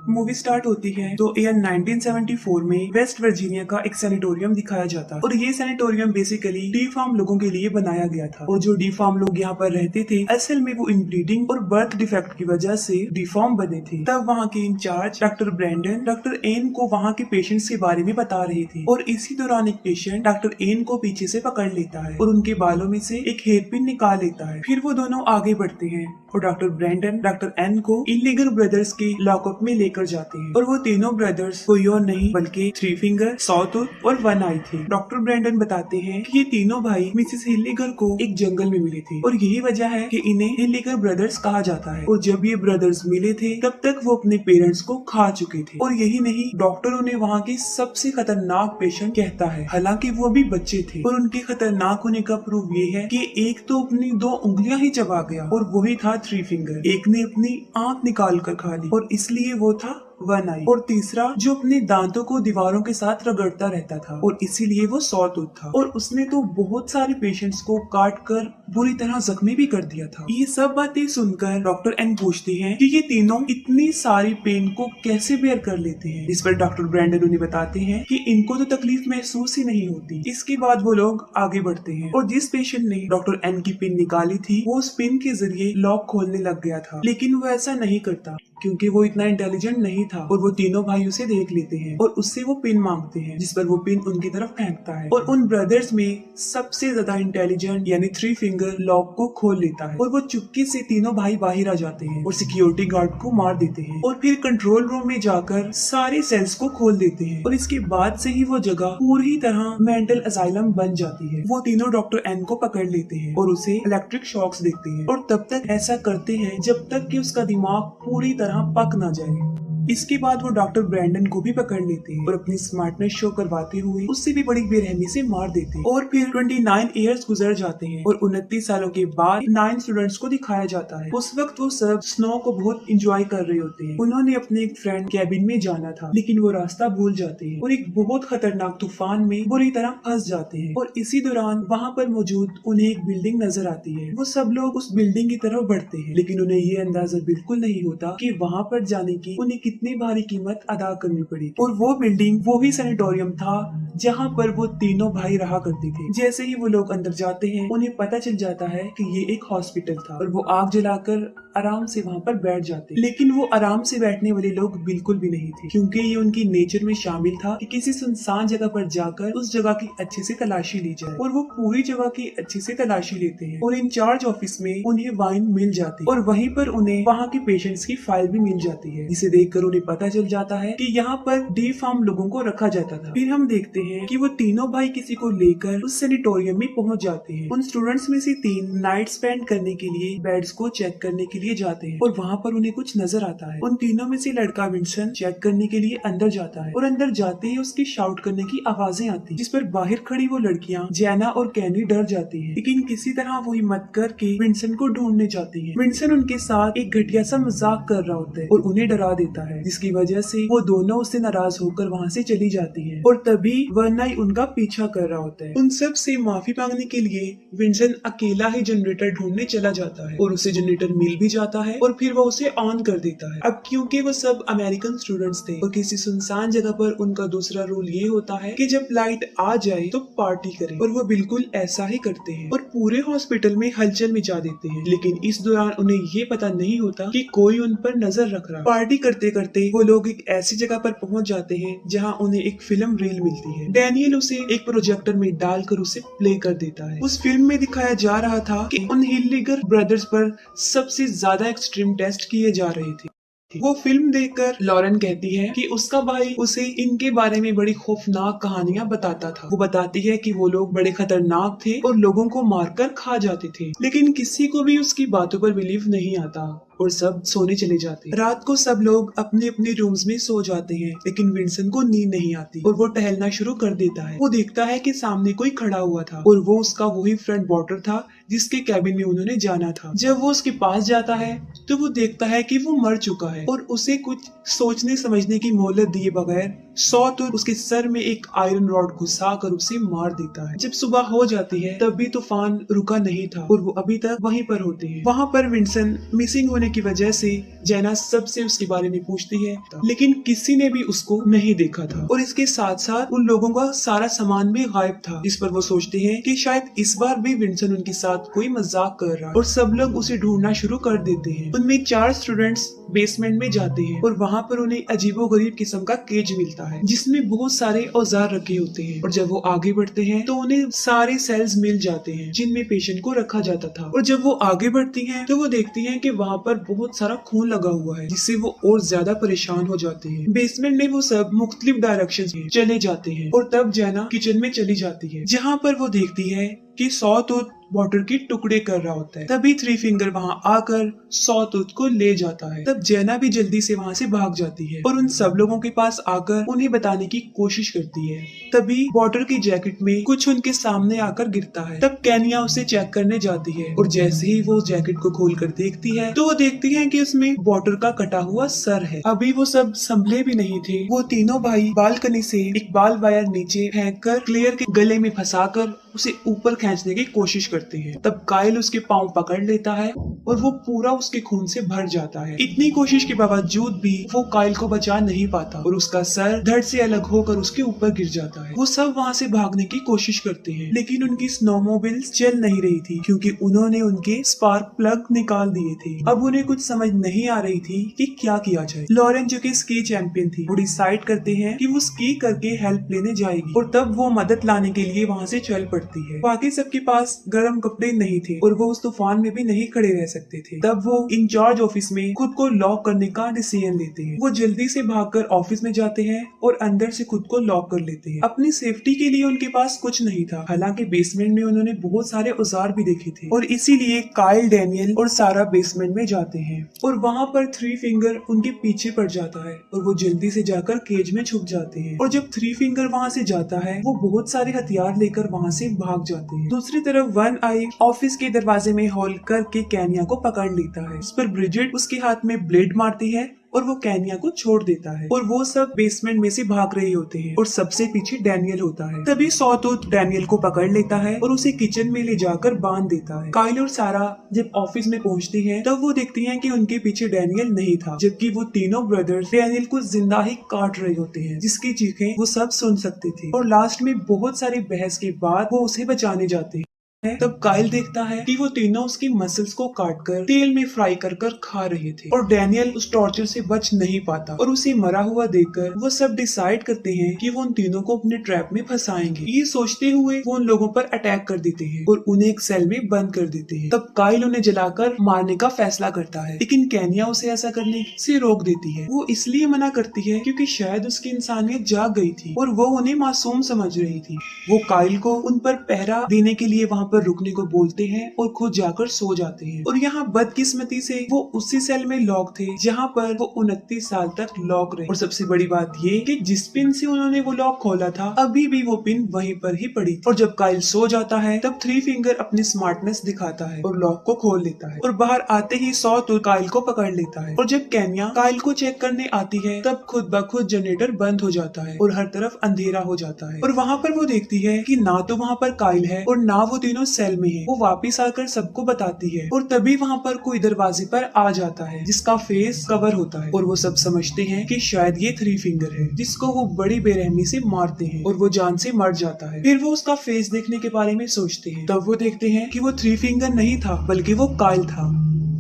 Movie start होती है तो ईयर 1974 में वेस्ट वर्जीनिया का एक सैनिटोरियम दिखाया जाता है और ये सैनिटोरियम बेसिकली डी फार्म लोगों के लिए बनाया गया था। और जो डी फार्म लोग यहाँ पर रहते थे असल में वो इनब्रीडिंग और बर्थ डिफेक्ट की वजह से डिफॉर्म बने थे। तब वहाँ के incharge doctor Brandon doctor Ann को वहाँ के पेशेंट्स के बारे में बता रहे थे और इसी दौरान एक पेशेंट डॉक्टर एन को पीछे से पकड़ लेता है और उनके बालों में से एक हेयर पिन निकाल लेता है। फिर वो दोनों आगे बढ़ते हैं और डॉक्टर ब्रैंडन डॉक्टर एन को इलीगल ब्रदर्स के लॉकअप में लेकर जाते हैं और वो तीनों ब्रदर्स कोई और नहीं बल्कि थ्री फिंगर, सॉटूथ और वन आई थे। डॉक्टर ब्रैंडन बताते हैं कि ये तीनों भाई मिसेस हिल्लिगर को एक जंगल में मिले थे और यही वजह है कि इन्हें हिल्लिगर ब्रदर्स कहा जाता है। और जब ये ब्रदर्स मिले थे तब तक वो अपने पेरेंट्स को खा चुके थे और यही नहीं, डॉक्टर उन्हें वहाँ के सबसे खतरनाक पेशेंट कहता है। हालांकि वो भी बच्चे थे और उनके खतरनाक होने का प्रूफ ये है कि एक तो अपनी 2 उंगलियां ही चबा गया और वही था थ्री फिंगर। एक ने अपनी आंख निकाल कर खा ली और इसलिए वो था वन आई। और तीसरा जो अपने दांतों को दीवारों के साथ रगड़ता रहता था और इसीलिए वो सॉटूथ था। और उसने तो बहुत सारे पेशेंट्स को काट कर बुरी तरह जख्मी भी कर दिया था। ये सब बातें सुनकर डॉक्टर एन पूछती हैं कि ये तीनों इतनी सारी पेन को कैसे बेयर कर लेते हैं। इस पर डॉक्टर ब्रैंडन उन्हें बताते हैं कि इनको तो तकलीफ महसूस ही नहीं होती। इसके बाद वो लोग आगे बढ़ते हैं और जिस पेशेंट ने डॉक्टर एन की पिन निकाली थी वो उस पिन के जरिए लॉक खोलने लग गया था, लेकिन वो ऐसा नहीं करता क्योंकि वो इतना इंटेलिजेंट नहीं था। और वो तीनों भाई उसे देख लेते हैं और उससे वो पिन मांगते हैं, जिस पर वो पिन उनकी तरफ फेंकता है और उन ब्रदर्स में सबसे ज्यादा इंटेलिजेंट यानी थ्री फिंगर लॉक को खोल लेता है और वो चुपके से तीनों भाई बाहर आ जाते हैं और सिक्योरिटी गार्ड को मार देते हैं और फिर कंट्रोल रूम में जाकर सारे सेल्स को खोल देते हैं। और इसके बाद से ही वो जगह पूरी तरह मेंटल असाइलम बन जाती है। वो तीनों डॉक्टर एन को पकड़ लेते हैं और उसे इलेक्ट्रिक शॉक्स देते हैं और तब तक ऐसा करते हैं जब तक कि उसका दिमाग पूरी तरह पक ना जाए। इसके बाद वो डॉक्टर ब्रैंडन को भी पकड़ लेते हैं और अपनी स्मार्टनेस शो करवाते हुए उससे भी बड़ी बेरहमी से मार देते हैं। और फिर 29 इयर्स गुजर जाते हैं और 29 सालों के बाद 9 स्टूडेंट्स को दिखाया जाता है। उस वक्त वो सब स्नो को बहुत इंजॉय कर रहे होते हैं। उन्होंने अपने एक फ्रेंड कैबिन में जाना था लेकिन वो रास्ता भूल जाते हैं और एक बहुत खतरनाक तूफान में बुरी तरह फंस जाते हैं। और इसी दौरान वहाँ पर मौजूद उन्हें एक बिल्डिंग नजर आती है। वो सब लोग उस बिल्डिंग की तरफ बढ़ते हैं लेकिन उन्हें ये अंदाजा बिल्कुल नहीं होता कि वहाँ पर जाने की उन्हें कितनी भारी कीमत अदा करनी पड़ी। और वो बिल्डिंग वो ही सैनिटोरियम था जहाँ पर वो तीनों भाई रहा करते थे। जैसे ही वो लोग अंदर जाते हैं उन्हें पता चल जाता है कि ये एक हॉस्पिटल था और वो आग जलाकर आराम से वहाँ पर बैठ जाते। लेकिन वो आराम से बैठने वाले लोग बिल्कुल भी नहीं थे क्योंकि ये उनकी नेचर में शामिल था कि किसी सुनसान जगह पर जाकर उस जगह की अच्छे से तलाशी ली जाए। और वो पूरी जगह की अच्छे से तलाशी लेते हैं और इंचार्ज ऑफिस में उन्हें वाइन मिल जाती और वहीं पर उन्हें वहाँ के पेशेंट्स की फाइल भी मिल जाती है, जिसे देखकर उन्हें पता चल जाता है कि यहाँ पर डी फार्म लोगों को रखा जाता था। फिर हम देखते हैं कि वो तीनों भाई किसी को लेकर उस सैनिटोरियम में पहुँच जाते हैं। उन स्टूडेंट्स में से 3 नाइट स्पेंड करने के लिए बेड्स को चेक करने के लिए जाते हैं और वहाँ पर उन्हें कुछ नजर आता है। उन तीनों में से लड़का विंसन चेक करने के लिए अंदर जाता है और अंदर जाते ही उसके शाउट करने की आवाजें आती हैं, जिस पर बाहर खड़ी वो लड़कियां जैना और कैनी डर जाती हैं। लेकिन किसी तरह वो हिम्मत करके विंसन को ढूंढने जाती हैं। विंसन उनके साथ एक घटिया सा मजाक कर रहा होता है और उन्हें डरा देता है, जिसकी वजह से वो दोनों उससे नाराज होकर वहाँ से चली जाती हैं। और तभी वर्नाई उनका पीछा कर रहा होता है। उन सब से माफी मांगने के लिए विंसन अकेला ही जनरेटर ढूंढने चला जाता है और उसे जनरेटर मिल भी जाता है और फिर वो उसे ऑन कर देता है। अब क्योंकि वो सब अमेरिकन स्टूडेंट्स थे और किसी सुनसान जगह पर उनका दूसरा रूल ये होता है कि जब लाइट आ जाए तो पार्टी करें, और वो बिल्कुल ऐसा ही करते हैं और पूरे हॉस्पिटल में हलचल मचा देते हैं। लेकिन इस दौरान उन्हें ये पता नहीं होता कि कोई उन पर नजर रख रहा। पार्टी करते करते वो लोग एक ऐसी जगह पर पहुंच जाते हैं जहां उन्हें एक फिल्म रील मिलती है। डैनियल उसे एक प्रोजेक्टर में डालकर उसे प्ले कर देता है। उस फिल्म में दिखाया जा रहा था कि उन हिल्लिगर ब्रदर्स पर सबसे ज्यादा एक्सट्रीम टेस्ट किए जा रहे थे। वो फिल्म देखकर लॉरेन कहती है कि उसका भाई उसे इनके बारे में बड़ी खौफनाक कहानियां बताता था। वो बताती है कि वो लोग बड़े खतरनाक थे और लोगों को मारकर खा जाते थे, लेकिन किसी को भी उसकी बातों पर बिलीव नहीं आता और सब सोने चले जाते। रात को सब लोग अपने अपने रूम्स में सो जाते हैं लेकिन विंसन को नींद नहीं आती और वो टहलना शुरू कर देता है। वो देखता है कि सामने कोई खड़ा हुआ था और वो उसका वही फ्रेंड वॉटर था जिसके कैबिन में उन्होंने जाना था। जब वो उसके पास जाता है तो वो देखता है कि वो मर चुका है और उसे कुछ सोचने समझने की मोहलत दिए बगैर सौ तो उसके सर में एक आयरन रॉड घुसा कर उसे मार देता है। जब सुबह हो जाती है तब भी तूफान रुका नहीं था और वो अभी तक वहीं पर होते हैं। वहाँ पर विंसन मिसिंग होने की वजह से जैना सबसे उसके बारे में पूछती है, लेकिन किसी ने भी उसको नहीं देखा था और इसके साथ साथ उन लोगों का सारा सामान भी गायब था। इस पर वो सोचते हैं कि शायद इस बार भी विंसन उनके साथ कोई मजाक कर रहा है और सब लोग उसे ढूंढना शुरू कर देते हैं। उनमें 4 स्टूडेंट्स बेसमेंट में जाते हैं और वहाँ पर उन्हें अजीबोगरीब किस्म का केज मिलता है जिसमें बहुत सारे औजार रखे होते हैं और जब वो आगे बढ़ते हैं तो उन्हें सारे सेल्स मिल जाते हैं जिनमें पेशेंट को रखा जाता था। और जब वो आगे बढ़ती हैं तो वो देखती हैं कि वहाँ पर बहुत सारा खून लगा हुआ है जिससे वो और ज्यादा परेशान हो जाते हैं। बेसमेंट में वो सब मुख्तलिफ डायरेक्शंस में चले जाते हैं और तब जैना किचन में चली जाती है जहाँ पर वो देखती है कि सॉटूथ वाटर के टुकड़े कर रहा होता है। तभी थ्री फिंगर वहाँ आकर सॉटूथ को ले जाता है। तब जैना भी जल्दी से वहाँ से भाग जाती है और उन सब लोगों के पास आकर उन्हें बताने की कोशिश करती है। तभी वाटर की जैकेट में कुछ उनके सामने आकर गिरता है। तब केनिया उसे चेक करने जाती है और जैसे ही वो जैकेट को खोलकर देखती है तो वो देखती है कि उसमें वाटर का कटा हुआ सर है। अभी वो सब संभले भी नहीं थे। वो तीनों भाई बालकनी से एक बाल वायर नीचे फेंक कर क्लेयर के गले में फंसाकर उसे ऊपर खींचने की कोशिश करते हैं। तब काइल उसके पांव पकड़ लेता है और वो पूरा उसके खून से भर जाता है। इतनी कोशिश के बावजूद भी वो काइल को बचा नहीं पाता और उसका सर धड़ से अलग होकर उसके ऊपर गिर जाता है। वो सब वहाँ से भागने की कोशिश करते हैं लेकिन उनकी स्नोमोबिल्स चल नहीं रही थी क्योंकि उन्होंने उनके स्पार्क प्लग निकाल दिए थे। अब उन्हें कुछ समझ नहीं आ रही थी कि क्या किया जाए। लॉरेन जो कि स्की चैंपियन थी वो डिसाइड करते हैं कि वो स्की करके हेल्प लेने जाएगी और तब वो मदद लाने के लिए वहाँ से चल पड़ती है। बाकी सबके पास गर्म कपड़े नहीं थे और वो उस तूफान में भी नहीं खड़े रह सकते थे। तब वो इंचार्ज ऑफिस में खुद को लॉक करने का डिसीजन लेते हैं। वो जल्दी से भागकर ऑफिस में जाते हैं और अंदर से खुद को लॉक कर लेते हैं। अपनी सेफ्टी के लिए उनके पास कुछ नहीं था। हालांकि बेसमेंट में उन्होंने बहुत सारे औजार भी देखे थे और इसीलिए काइल, डैनियल और सारा बेसमेंट में जाते हैं और वहाँ पर थ्री फिंगर उनके पीछे पड़ जाता है और वो जल्दी से जाकर केज में छुप जाते हैं। और जब थ्री फिंगर वहाँ से जाता है वो बहुत सारे हथियार लेकर वहाँ से भाग जाते हैं। दूसरी तरफ वन आई ऑफिस के दरवाजे में होल्ड करके केनिया को पकड़ लेता है। इस पर ब्रिजिट उसके हाथ में ब्लेड मारती है और वो केनिया को छोड़ देता है और वो सब बेसमेंट में से भाग रहे होते हैं और सबसे पीछे डैनियल होता है। तभी सॉटूथ डैनियल को पकड़ लेता है और उसे किचन में ले जाकर बांध देता है। काइल और सारा जब ऑफिस में पहुंचती हैं तब वो देखती हैं कि उनके पीछे डैनियल नहीं था, जबकि वो तीनों ब्रदर्स डैनियल को जिंदा ही काट रहे होते हैं जिसकी चीखें वो सब सुन सकते थे। और लास्ट में बहुत सारी बहस के बाद वो उसे बचाने जाते हैं। तब काइल देखता है कि वो तीनों उसकी मसल्स को काटकर तेल में फ्राई कर खा रहे थे और डैनियल उस टॉर्चर से बच नहीं पाता और उसे मरा हुआ देखकर वो सब डिसाइड करते हैं कि वो उन तीनों को अपने ट्रैप में फंसाएंगे। ये सोचते हुए वो उन लोगों पर अटैक कर देते हैं और उन्हें एक सेल में बंद कर देते हैं। तब काइल उन्हें जलाकर मारने का फैसला करता है लेकिन केनिया उसे ऐसा करने से रोक देती है। वो इसलिए मना करती है क्योंकि शायद उसकी इंसानियत जाग गई थी और वो उन्हें मासूम समझ रही थी। वो काइल को उन पर पहरा देने के लिए वहाँ पर रुकने को बोलते हैं और खुद जाकर सो जाते हैं। और यहाँ बदकिस्मती से वो उसी सेल में लॉक थे जहाँ पर वो 29 साल तक लॉक रहे। और सबसे बड़ी बात ये कि जिस पिन से उन्होंने वो लॉक खोला था अभी भी वो पिन वहीं पर ही पड़ी थी। और जब काइल सो जाता है तब थ्री फिंगर अपनी स्मार्टनेस दिखाता है और लॉक को खोल लेता है और बाहर आते ही सॉटूथ काइल को पकड़ लेता है। और जब केनिया काइल को चेक करने आती है तब खुद ब खुद जनरेटर बंद हो जाता है और हर तरफ अंधेरा हो जाता है। और वहाँ पर वो देखती है कि ना तो वहाँ पर काइल है और ना वो तीनों सेल में है। वो वापस आकर सबको बताती है और तभी वहाँ पर कोई दरवाजे पर आ जाता है जिसका फेस कवर होता है और वो सब समझते हैं कि शायद ये थ्री फिंगर है जिसको वो बड़ी बेरहमी से मारते हैं और वो जान से मर जाता है। फिर वो उसका फेस देखने के बारे में सोचते हैं। तब वो देखते हैं कि वो थ्री फिंगर नहीं था बल्कि वो काइल था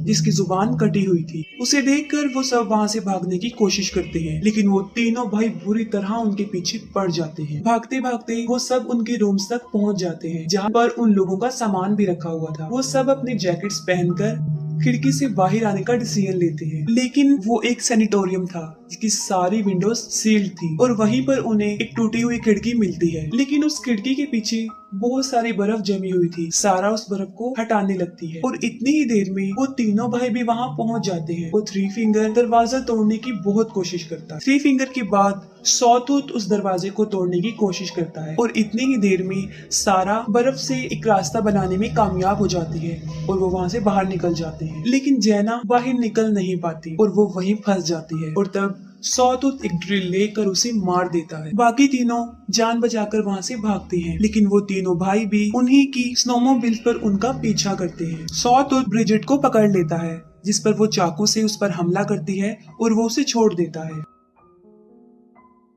जिसकी जुबान कटी हुई थी। उसे देखकर वो सब वहाँ से भागने की कोशिश करते हैं लेकिन वो तीनों भाई बुरी तरह उनके पीछे पड़ जाते हैं। भागते भागते वो सब उनके रूम्स तक पहुँच जाते हैं जहाँ पर उन लोगों का सामान भी रखा हुआ था। वो सब अपने जैकेट्स पहनकर खिड़की से बाहर आने का डिसीजन लेते हैं लेकिन वो एक सैनिटोरियम था जिसकी सारी विंडोज सील्ड थी और वहीं पर उन्हें एक टूटी हुई खिड़की मिलती है लेकिन उस खिड़की के पीछे बहुत सारी बर्फ जमी हुई थी। सारा उस बर्फ को हटाने लगती है और इतनी ही देर में वो तीनों भाई भी वहाँ पहुँच जाते हैं। वो थ्री फिंगर दरवाजा तोड़ने की बहुत कोशिश करता है। थ्री फिंगर के बाद सॉटूथ उस दरवाजे को तोड़ने की कोशिश करता है और इतनी ही देर में सारा बर्फ से एक रास्ता बनाने में कामयाब हो जाती है और वो वहाँ से बाहर निकल जाते हैं। लेकिन जैना बाहर निकल नहीं पाती और वो वहीं फंस जाती है और तब सॉटूथ एक ड्रिल लेकर उसे मार देता है। बाकी तीनों जान बचाकर वहाँ से भागते हैं, लेकिन वो तीनों भाई भी उन्हीं की स्नोमोबिल पर उनका पीछा करते हैं। सॉटूथ ब्रिजिट को पकड़ लेता है, जिस पर वो चाकू से उस पर हमला करती है और वो उसे छोड़ देता है।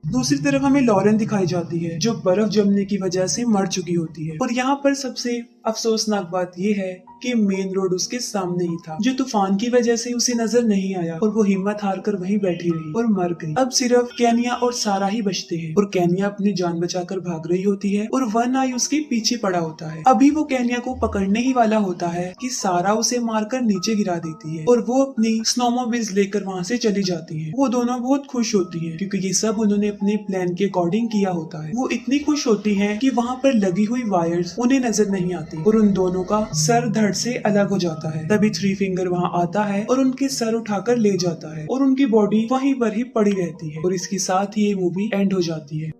दूसरी तरफ हमें लॉरेन दिखाई जाती है, जो बर्फ जमने की वजह से मर चुकी होती है। और यहाँ पर सबसे अफसोसनाक बात यह है कि मेन रोड उसके सामने ही था, जो तूफान की वजह से उसे नजर नहीं आया और वो हिम्मत हार कर वहीं बैठी रही और मर गई। अब सिर्फ केनिया और सारा ही बचते हैं और केनिया अपनी जान बचाकर भाग रही होती है और वन आई उसके पीछे पड़ा होता है। अभी वो केनिया को पकड़ने ही वाला होता है कि सारा उसे मारकर नीचे गिरा देती है और वो अपनी स्नोमोबिल्स लेकर वहाँ से चली जाती है। वो दोनों बहुत खुश होती है क्योंकि ये सब उन्होंने अपने प्लान के अकॉर्डिंग किया होता है। वो इतनी खुश होती है कि वहाँ पर लगी हुई वायर्स उन्हें नजर नहीं आती और उन दोनों का सर धड़ से अलग हो जाता है। तभी थ्री फिंगर वहाँ आता है और उनके सर उठाकर ले जाता है और उनकी बॉडी वहीं पर ही पड़ी रहती है और इसके साथ ही ये मूवी एंड हो जाती है।